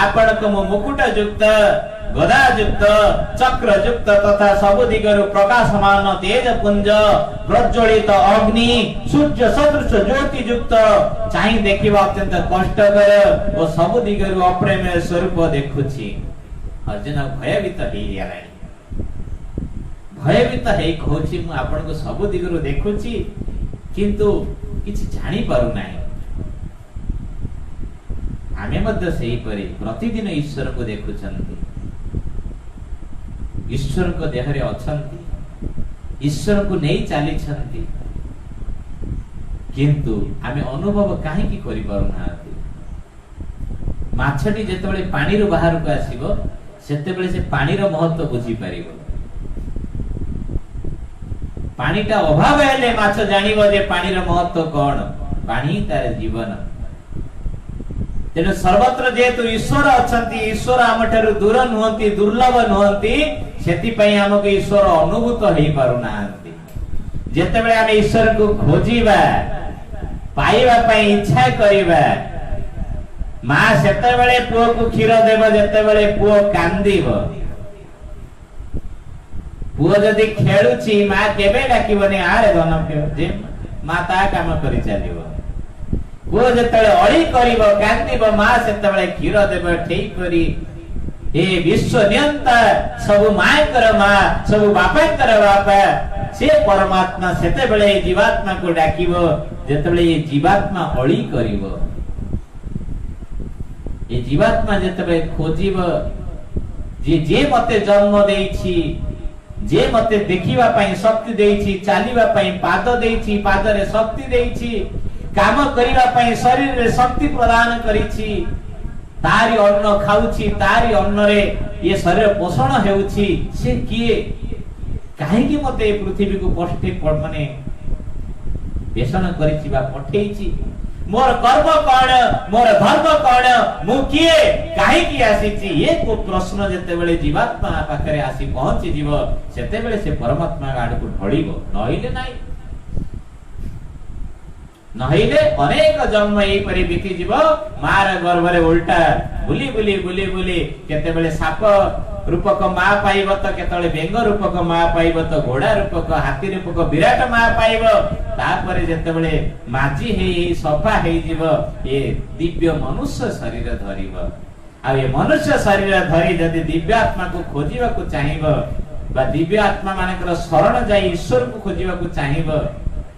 आपणक मुकुट युक्त गदा युक्त चक्र युक्त तथा सब दिगरु प्रकाशमान तेज पुंज प्रज्वलित अग्नि सूर्य सदृश ज्योति युक्त चाहि देखिबा अत्यंत कष्टकर और सब दिगरु अप्रेमेय स्वरूप देखुछि अर्जुन भयभीत हेइयाला भयभीत हेइ कहूछि मु आपनको सब दिगरु देखुछि किंतु किछि जानि पारु नाही आमे मध्य सेही परि प्रतिदिन ईश्वर को देखुछन्ति ईश्वर को देहरे अछन्ति ईश्वर को नै चाली छन्ति किंतु आमे अनुभव काहे की करि पारु नाथि माछटी जेतेबेले पानी रो बाहर को आसीबो सेतेबेले से पानी रो महत्व बुझी परिबो पानीटा अभाव हेले माछ जानिबो जे पानी रो महत्व कोन पानी तार जीवन तेणु सर्वत्र जेहेतु ईश्वर अछंती, ईश्वर आम ठारू दूर नुहंती, दुर्लभ नुहंती, सेति पई हमको ईश्वर अनुभूत हेई पारु नांती। जेतेबेले आमे ईश्वर को खोजिबा, पाइबा पई इच्छा करिबा, मां सेतेबेले पुओ को क्षीर देबो, जेतेबेले पुओ कांदीबो। पुओ जदि खेलुची मां केबे डाकिबोनी आरे धन जे मां ता काम करि चालिबो। पुओ जेतेबेले अळी करिबो, कांदीबो, मां सेतेबेले क्षीर देबो। ठीक करी ए विश्व नियंता सब मायकर मां, सब बापाकर बापा, से परमात्मा सेतेबेले जीवात्मा को डाकिबो जेतेबेले ये जीवात्मा अळी करिबो। ये जीवात्मा जेतेबेले खोजिबो, जे मते जन्म देइछि, जे मते देखिबा पई शक्ति देइछि, चालिबा पई पाद देइछि, पादरे शक्ति देइछि, काम करिबा पई शरीर रे शक्ति प्रदान करिछि, तारी अन्न खाउछि, तारी अन्न रे ये शरीर पोषण हेउछि, से किए काहे कि मते पृथ्वी को पष्टे माने बेसन करिछि बा पठेइछि। मोर कर्म कोन, मोर धर्म कोन, मु किए काहे कि आसीछि, ये को प्रश्न जेतेबेले जीवात्मा पाखरे आसी पहुंची जीव, सेतेबेले से परमात्मा आड़ को ढळिबो। नहिले नाही, नहिले अनेक जन्म एई परि बीती जीव। मार गर्भ रे उल्टा बुली बुली बुली बुली केतेबेले साप रूपक मां पाइब, तो केतेबेले बेंग रूपक मां पाइब, तो घोड़ा रूपक, हाथी रूपक विराट मां पाइब। तापरे जेतेबेले माजी हेई सफा हेई जीव, ये दिव्य मनुष्य शरीर धरिब। आ ये मनुष्य शरीर धरि जदि दिव्य आत्मा को खोजिबा को चाहिब, बा दिव्य आत्मा मानकर शरण जाई ईश्वर को खोजिबा को चाहिब,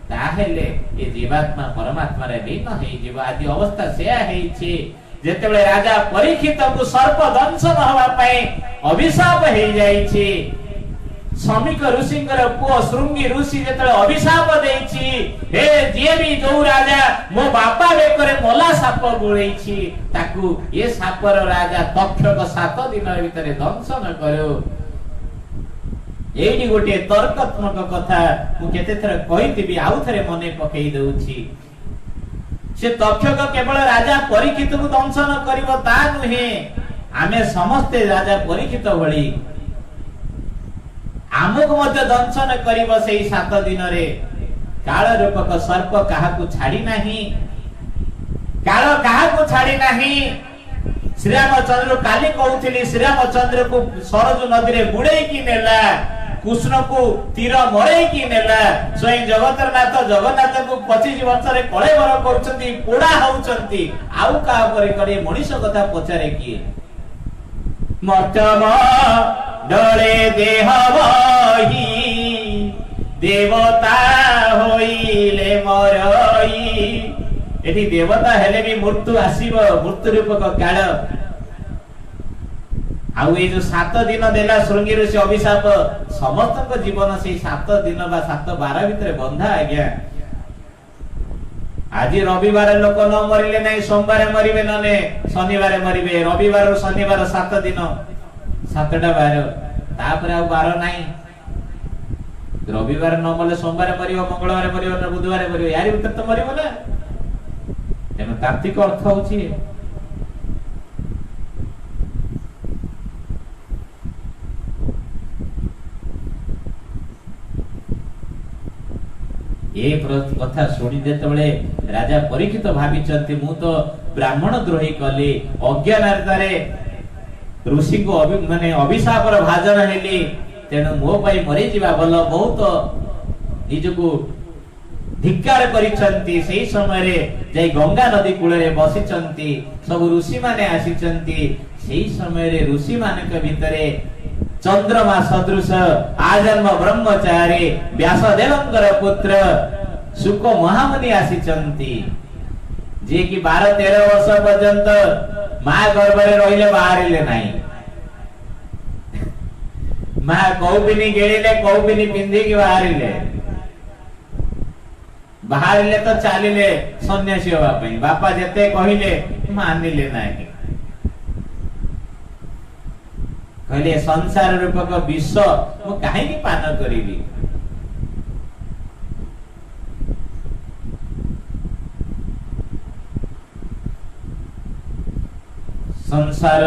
ताहेले ये जीवात्मा परमात्मा रे लीन हेई जीव। आदि अवस्था सेया हेइछि। जेतेबेले राजा परीक्षित को सर्प दंशन हवा पई अभिशाप हेई जाइछि, समीक ऋषिंकर पुओ शृंगी ऋषि जेतेबेले अभिशाप देइछि, हे जे भी जो राजा मो बापा बेकरे मोला साप गुळैछि, ताकू ये सापर राजा तक्षक 7 दिन भितरे दंशन करो। एडी गोटे तर्कात्मक कथा मु केते थर कहितिबी, आउ थरे मने पकेई दउछि। से तक्षक केवल राजा परीक्षित को दंशन करिवो ता नुहे, आमे समस्ते राजा परीक्षित भଳି आमुक मध्य दंशन करिवो। सेई 7 दिन रे काल रूपक सर्प काहाकू छाड़ी नाही, काल काहाकू छाड़ी नाही। श्री रामचंद्र काली कहउथिली, श्री रामचंद्र को सरजू नदी रे बुड़ेई की नेला, कृष्ण को तीर मरेई की नेला। स्वयं जगतनाथ जगन्नाथ को 25 वर्ष रे कळेबर करछंती, पोड़ा होउछंती। आउ का परे करे मनुष्य कथा पचारे किए? मर्तम डले देह बही, देवता होइले मरई। एठी देवता हेले भी मृत्यु आसीबो, मृत्यु रूपक काल। आउ ए जो 7 दिन देला शृंगी ऋषि अभिशाप, समस्त जीवन से 7 दिन बा 7-12 भितर बंधा आज्ञा। आज रविवार लोक न मरिले नहीं, सोमवार मरिबे नने शनिवार मरिबे, रविवार शनिवार 7 दिन 7टा बार, तापर आ बार नाही। रविवार न मले सोमवार मरिबो, मंगलवार मरिबो, न बुधवार मरिबो, यारी भीतर तो मरिबो ना। तेनो तात्विक अर्थ होची ये कथा सुनी जेतेबेले राजा परीक्षित भाविचंती, मु तो ब्राह्मण द्रोही कली, अज्ञानतारे ऋषि को माने अभिशापर भाजन हेली, तेनु मो पई मरि जिबा भल। बहुत निजको धिक्कार करिसंती। सेही समय रे जय गंगा नदी कूल रे बसिचंती, सब ऋषि माने आसीचंती। सेही समय रे ऋषि माने के भितरे चंद्रमा सदृश आजन्म ब्रह्मचारी व्यासदेवंकर पुत्र शुक महामुनि आसीचंती, जे कि 12-13 वर्ष पर्यंत मां गर्भ रे रहिले बाहरिले नाही। मां कौबिनी गेलिले, कौबिनी पिंधी कि बाहरिले, बाहरिले तो चालिले सन्यासी होबा पई। बापा जेते कहिले मानिले नाही, कहले संसार रूपक विष मु काहे की पान करिवि। संसार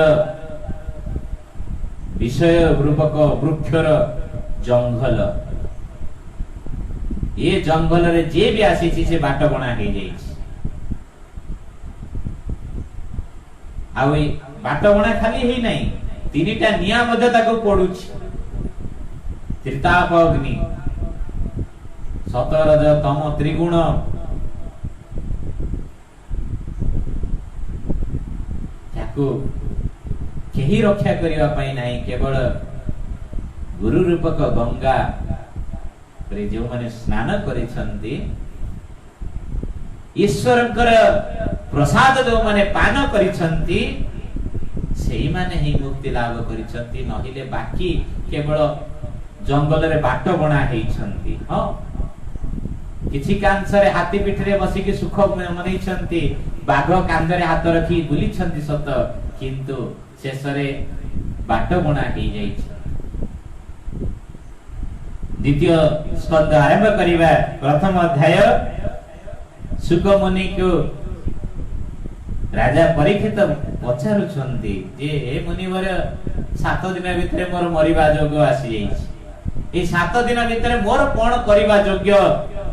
विषय रूपक वृक्षर जंगल, ये जंगल रे जे भी आसी से बाट बना हो जाए। बाट बना खाली ही नहीं, तीनटा निया मध्य ताको पड़ुछि, त्रिताप अग्नि, सतरज तम त्रिगुण, केही रक्षा करिवा पई नाही, केवल गुरु रूपक गंगा रे जो माने स्नान करिसंती, ईश्वरकर प्रसाद जो माने पान करिसंती, सेही माने ही मुक्ति लाभ करिसंती, नहिले बाकी केवल जंगल रे बाट बना हेइसंती। हां, किछि कांसरे हाथी पिठरे बसी के सुख मनैछंती, बाघ कांदरे हाथ रखी बुली छंती सत, किंतु शेषरे बाट बना हेइ जाइछ। द्वितीय स्कंद आरंभ करिबा। प्रथम अध्याय सुक मुनि को राजा परीक्षित पचारुछंती जे हे मुनिवर 7 दिन भितरे मोर मरिबा जोग आसी जाइछ, ए 7 दिन भितरे मोर कोन करिबा योग्य,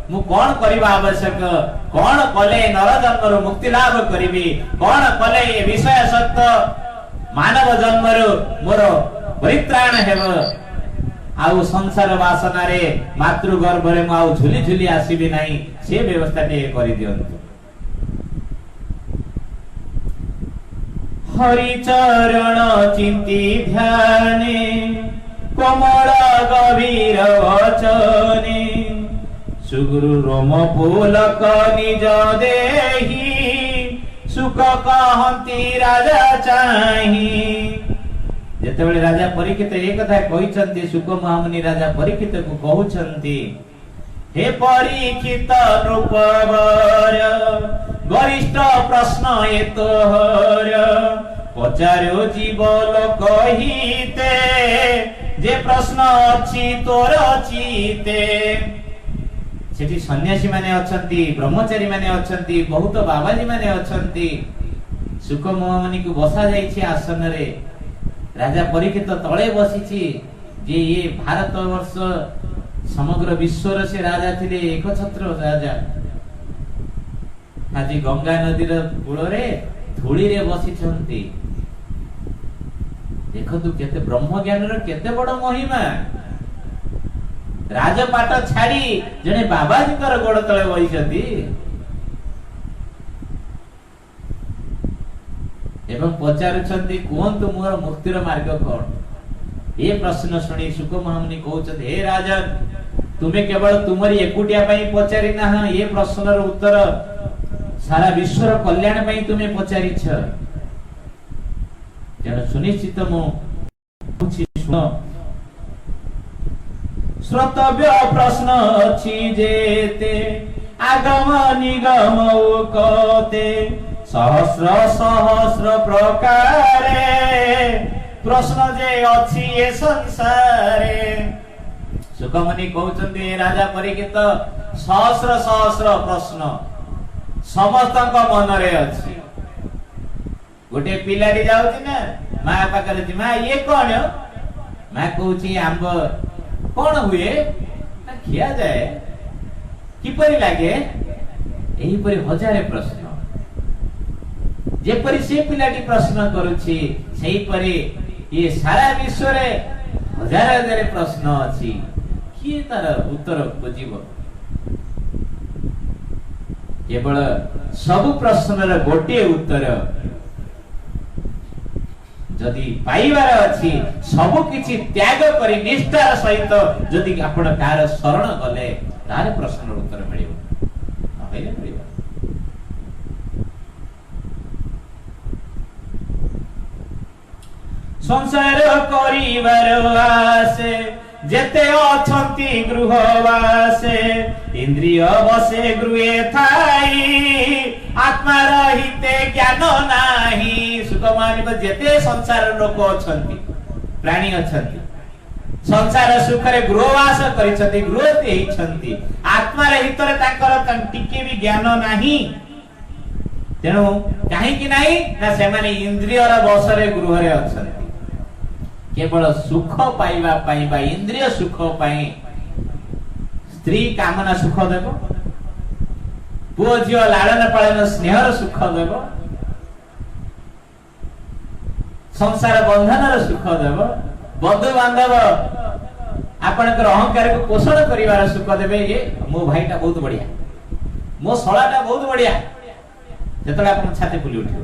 मु कोन करिबा आवश्यक, कोन कले नर जन्मरु मुक्ति लाभ करिबी, कोन कले ए विषय सत्य मानव जन्मरु मोर परित्राण हेबो, आउ संसार वासना रे मातृ गर्भ रे आउ झुली झुली आसीबी नाही, से व्यवस्था टे करि दियंतु। हरि चरण चिंती ध्याने, कोमल गभीर वचने, सुगुरु रोम पुलक निज देही, सुख कहंती राजा चाही। जेतेबेले राजा परीक्षित एक कथा कहिसंती, सुक महामुनि राजा परीक्षित को कहउछंती, हे परीक्षित नृपवर, गरिष्ठ प्रश्न ए तोहर, पचारो जीव लोक हिते, जे प्रश्न अछि तोर चिते। सेठी सन्यासी माने अछंती, ब्रह्मचारी माने अछंती, बहुत बाबाजी माने अछंती। सुक महामुनि को बसा जाइछि आसन रे, राजा परीक्षित तळे बसिछि, जे ये भारत वर्ष समग्र विश्वर से राजा थिले, एकछत्र राजा। आज गंगा नदीर कूल रे धूली रे बसिछंती। देखतु केते ब्रह्म ज्ञान रो केते बड़ महिमा। राजपाट छाड़ी जने बाबाजी कर गोड़ तळे बइछंती, एवं पचारुछंती, कोंतु मोर मुक्तिर मार्ग कोन। ए प्रश्न सुनी सुक महामुनि कहउछंती, हे राजन, तुमे केवल तुमरी एकुटिया पई पचारि ना, ये प्रश्नर उत्तर सारा विश्वर कल्याण पई तुमे पचारिछ। जण सुनिश्चित मो पूछि सुनो, श्रोतव्य प्रश्न अछि जेते, आगम निगम कते, सहस्र सहस्र प्रकारे, प्रश्न जे अछि ए संसारे। सुकमुनि कहउछंती, राजा परीक्षित, सहस्र सहस्र प्रश्न समस्तक मन रे अछि। गोटे पिलाडी जाउछि ना मा पाखरे जी, मा ये कोन? मा कहउछि आंब कोन हुए ना खिया जाए, किपरि लागे, एही परि हजारे प्रश्न। जेपरि से पिलाटी प्रश्न करुछि, सेही परि ये सारा विश्व रे हजार हजार प्रश्न अछि, किए तार उत्तर खोजिबो? केवल सब प्रश्नर गोटे उत्तर जदि पाइबार अछि, सब किछि त्याग करि निष्ठार सहित जदि आपण कार शरण गले, तार प्रश्नर उत्तर मिलिबो, नहेले मिलिबो। संसार करिबार आसे, जेते अछंती गृहवासे, इंद्रिय बसे गृहे थाई, आत्मा रहिते ज्ञान नाही। सुखमानि जेते संसार लोक अछंती, प्राणी अछंती, संसार सुख रे गृहवास करिसंती, गृहते हिचंती, आत्मा रे हितरे ताकर टिके भी ज्ञान नाही। तेणु कहीं नहीं ना से माने इंद्रियर बसरे गृह रे अछंती केवल सुख पाइबा पाई बा इंद्रिय सुख पाई स्त्री कामना सुख देव पुओ झियो लालन पालन स्नेहर सुख देव संसार बंधनर सुख देव बंधु बांधव आपनकर अहंकार को पोषण करिवार सुख देवे ये मो भाईटा बहुत बढ़िया मो सळाटा बहुत बढ़िया जेतला आपन छाती फुली उठियो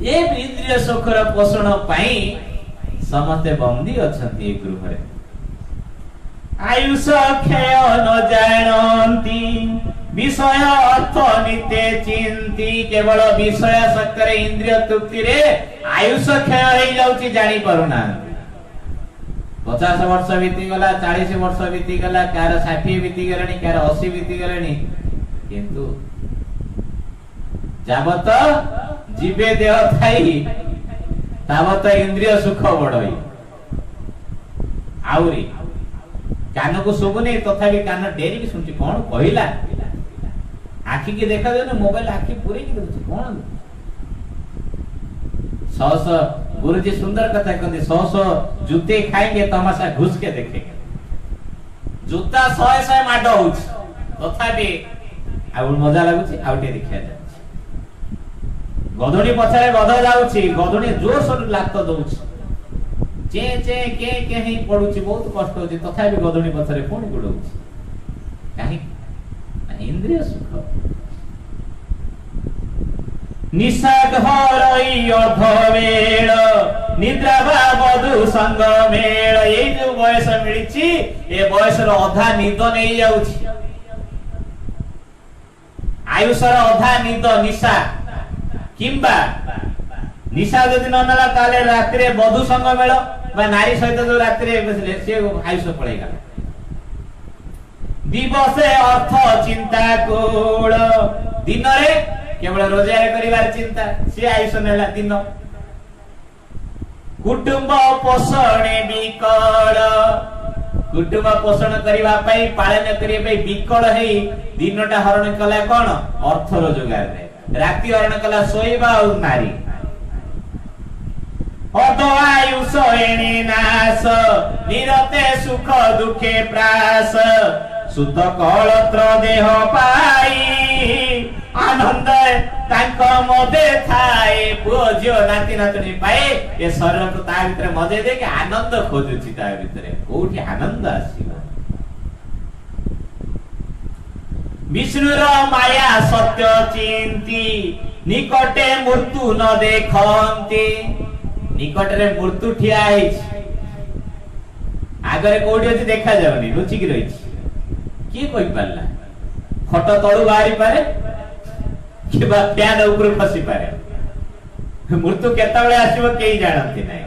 ये इंद्रिय सुखर पोषण पाई समते बंदी अछंती गृह रे आयुष क्षय न जानती विषय अर्थ नित्य चिंती केवल विषय सक्कर इंद्रिय तृप्ति रे आयुष क्षय हो जाउची जानी परुना 50 वर्ष बीती गला 40 वर्ष बीती गला कार 60 बीती गलानी कार 80 बीती गलानी किंतु जाबत जीवे देह थाई ताबत इंद्रिय सुख बड़ई आउरी कान को सुबुनी तथापि कान डेरी की सुनछि कोन कहिला आखि की देखा दे ना मोबाइल आखि पूरे की दउछि कोन सौस गुरुजी सुंदर कथा कहते 100 जूते खाएंगे तमाशा घुस के देखेंगे जूता 100 माड होउछ तथापि आ मजा लागुछि आउटे देखिया जाय गधुणी पछरे गध जाउछि गधुणी जोर सोर लात दउछि चे चे के ही पडुछि बहुत कष्ट होछि तथापि गधुणी पछरे कोन गुडउछि काहे इंद्रिय सुख निशा घरई अर्ध वेळ निद्रा बा बधु संग मेळ ए जो बयस मिलिछि ए बयस रो अधा निद नै जाउछि आयुष रो अधा निद निशा किंबा निशा जदि न नला ताले रात्रि रे बधु संग मेळ बा नारी सहित जो रात्रि रे बसले से आयुष पळेगा दिवसे अर्थ चिंता कोळ दिन रे केवल रोजगार करिवार चिंता से आयुष नेला दिन कुटुंब पोषण विकल कुटुंब पोषण करिवा पई पालन करिवा पई विकल हेई दिनटा हरण कला कोन अर्थ रोजगार रे राति हरण कला सोईबा और नारी अध आयुष एणी नाश निरते सुख दुखे प्रास सुत कलत्र देह पाई आनंद तांको मदे थाए पुओ नाती नातुणी पाए ए शरीर को ता भीतर मदे दे के आनंद खोजुची ता भीतर कोठी आनंद आसीबा विष्णुर माया सत्य चिंती निकटे मृत्यु न देखंती निकट रे मृत्यु ठिया आइछ आगरे कोठी अछि देखा जावनी लुचि की रहिछ की कोइ पाला खट तळु बाहरी पारे किबा प्यान ऊपर खसी पारे मृत्यु केतबेले आसीबो केही जानନ୍ତି नाही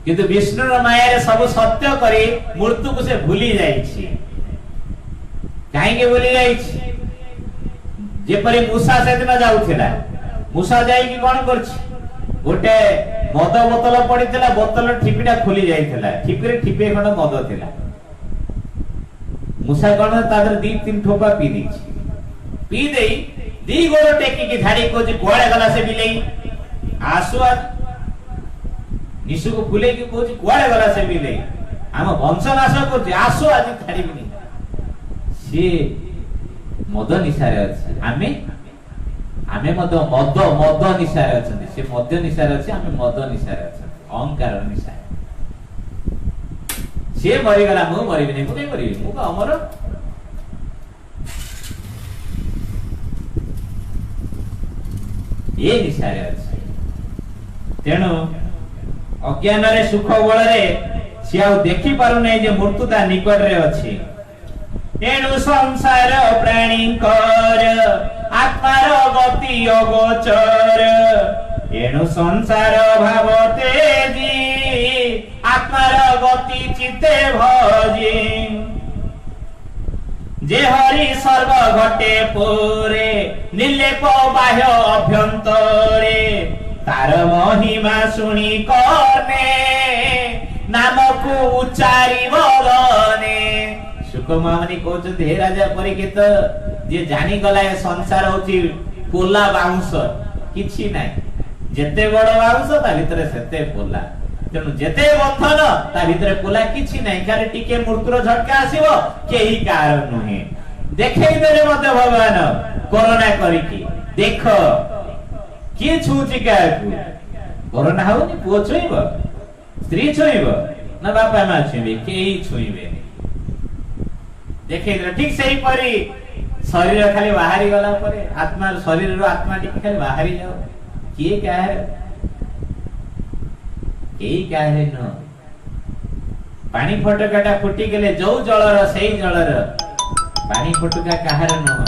किंतु विष्णुर माया रे सब सत्य करी मृत्यु को से भूली जाईछि काहे के भूली जाईछि जेपरि मूसा से दिन जाउथिला मूसा जाई कि कोन करछि गोटे मद बोतल पड़ीथिला बोतल ठिपिटा खुली जाईथिला ठिपिरे ठिपे खंड मद थिला मूसा कोन तादर 2-3 ठोपा पी दैछि पी देई दी गोरो टेकी की धाड़ी को जे कोळे गला से बिलेई आसुआ निसु को फुले की कोजी कोळे गला से बिलेई हम वंश नाश को जे आसु आज धाड़ी बिनी से मद निसारे अछि आमे मद निसारे अछि से मद निसारे अछि आमे मद निसारे अछि अहंकार निसारे से मरि गला मु मरि बिनी मु करै मु अमर ये निसारे अछि तेणु अज्ञान रे सुख बळ रे से आ देखि पारु नै जे मृत्यु ता निकट रे अछि तेणु संसार प्राणी कर आत्मार गति अगोचर एणु संसार भावते जी आत्मार गति चित्ते भजी जे हरि सर्व घटे पुरे निर्लेप बाह्य अभ्यंतरे तार महिमा सुनी करने नाम को उच्चारी बलने सुखमहामुनि कहते हे राजा परीक्षित जे जानी गला ए संसार होची पोला बाउंस किछि नै जेते बड़ बाउंस ता भितरे सेते पोला तेणु जेते बंधन ता भितरे पोला किछि नै खाली टिके मृत्युर झटका आसीबो केही कार नुहे देखै देले मते भगवान कोरोना करिकी देख के छुची काकू कोरोना होनी पुओ छुइबो स्त्री छुइबो ना बापा मा छुइबे केही छुइबे देखे ठीक सही परी शरीर खाली बाहरी गला परे आत्मा शरीर रो आत्मा टिक खाली बाहरी जाओ किए क्या है केही क्या है न पानी फटकाटा फुटी गेले जो जलर सेही जलर पानी फटका काहार न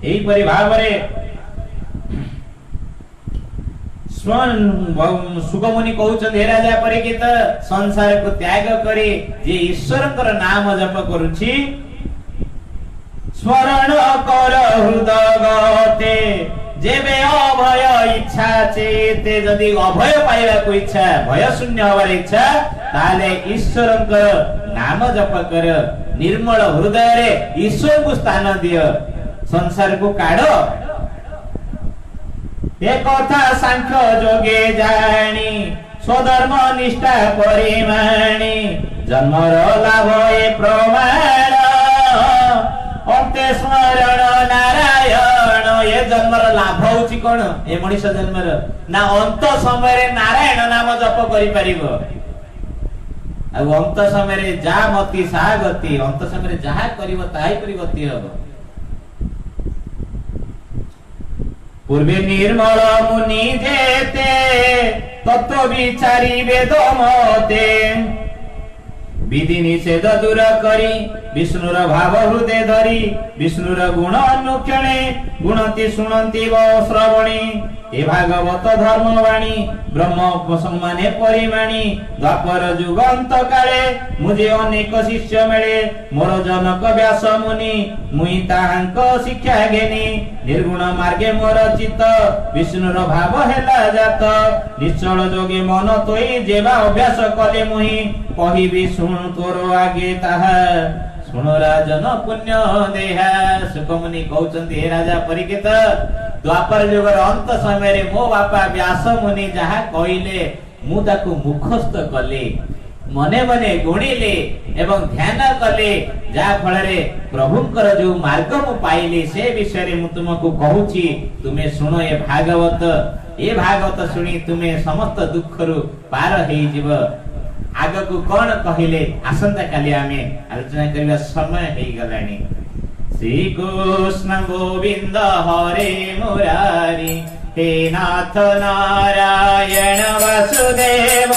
एही परि भावरे सुखमुनि कहउछन हे राजा परीक्षित संसार को त्याग करी जे ईश्वरकर नाम जप करूछि स्मरण कर हृदय गते जेबे अभय इच्छा चेते जदि अभय पाइबा को इच्छा भय शून्य होबार इच्छा ताले ईश्वरकर नाम जप कर निर्मल हृदय रे ईश्वर को स्थान दियो संसार को काढो एक कथा सांख्य जोगे जानी स्वधर्म निष्ठा परिमाणी जन्मर लाभ ए प्रमाण अंते स्मरण नारायण ये जन्मर लाभ होची कोन ए मनुष्य जन्मर ना अंत समय रे नारायण नाम जप करि परिबो आ अंत समय रे जा मति सा गति अंत समय रे जहा करिवो ताई परिगति हबो पूर्वे निर्मल मुनि जेते तत्व विचारी वेद मते विधि निषेध दूर करी विष्णुर भाव हृदय धरी विष्णुर गुण अनुक्षणे गुणति सुनन्ति व श्रवणी ए भागवत धर्मवाणी ब्रह्म सम्माने परिमाणी द्वापर युग अंत काले मुझे अनेक शिष्य मिले मोर जनक व्यास मुनि मुई ताहांक शिक्षा घेनी निर्गुण मार्गे मोर चित्त विष्णुर भाव हेला जात निश्चल जोगे मन तोई जेबा अभ्यास कले मुहि कहिबी सुन तोर आगे ताहा सुन राजन पुण्य देहा सुखमुनि कहउचंती हे राजा परीक्षित द्वापर युगर अंत समय रे मो बापा व्यास मुनि जहा कहिले मु ताकू मुखस्थ कले मने मने गुणिले एवं ध्यान कले जा फल रे प्रभुंकर जो मार्ग मु पाइले से विषय रे मु तुमको कहूची तुमे सुनो ए भागवत सुनी तुमे समस्त दुख रु पार हेई जीव आग को कौन कहिले आसंता काली आमे आलोचना करबा समय हेई गलानी श्री कृष्ण गोविंद हरे मुरारी हे नाथ नारायण वासुदेव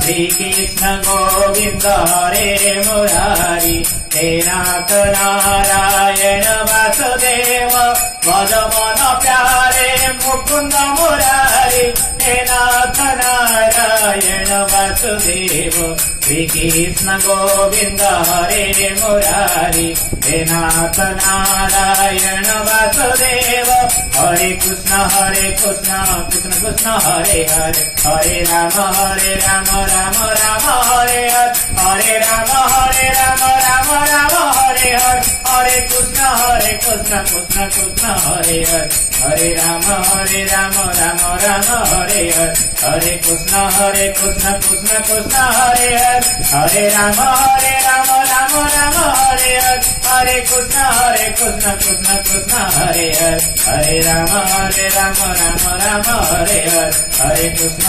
श्री कृष्ण गोविंद हरे मुरारी हे नाथ नारायण वासुदेव भज मन प्यारे मुकुंद मुरारी हे नाथ नारायण वासुदेव श्री कृष्ण गोविंद हरे मुरारी हे नाथ नारायण वासुदेव हरे कृष्ण कृष्ण कृष्ण हरे हरे हरे राम राम राम हरे हरे राम राम हरे हरे हरे कृष्ण कृष्ण कृष्ण हरे हरे राम राम हरे हरे हरे कृष्ण कृष्ण कृष्ण हरे हरे राम राम हरे हरे हरे कृष्ण कृष्ण कृष्ण हरे हरे राम राम हरे हरे कृष्ण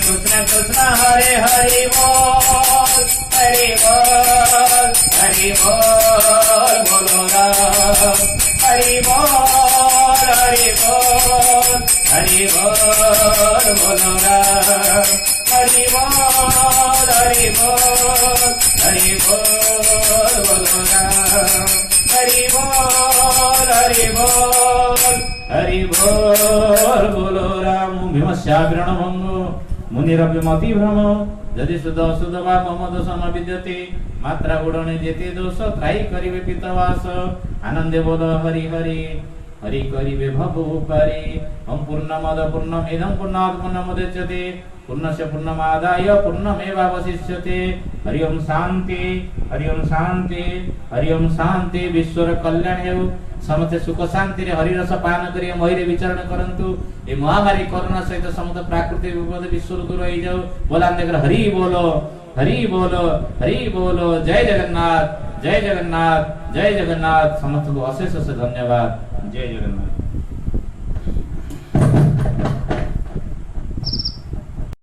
कृष्ण कृष्ण हरे हरि बोल बोलो राम हरि बोल बोलो राम हरि बोल बोलो राम हरि बोल बोलो राम भीमस्याग्रण भंगो मुनिरव्यमति भ्रम यदि सुध असुध वा मम दोष न विद्यते मात्रा गुणने जेते दोष त्राई करिवे पितवास आनंदे बोल हरि हरि हरि करिवे भव पारि हम पूर्णमद पूर्णमिदं पूर्णात् पूर्णमुदच्यते पूर्णस्य पूर्णमादाय पूर्णमेवावशिष्यते। हरि ओम शांति, हरि ओम शांति, हरि ओम शांति। विश्वर कल्याण हेउ, समस्त सुख शांति रे हरि रस पान करी महीरे विचरण करंतु। ए महामारी कोरोना सहित समस्त प्राकृतिक विपद विश्व दूर हो जाओ। बोला देकर हरि बोलो, हरि बोलो, हरि बोलो। जय जगन्नाथ, जय जगन्नाथ, जय जगन्नाथ। समस्त को अशेष धन्यवाद। जय जगन्नाथ।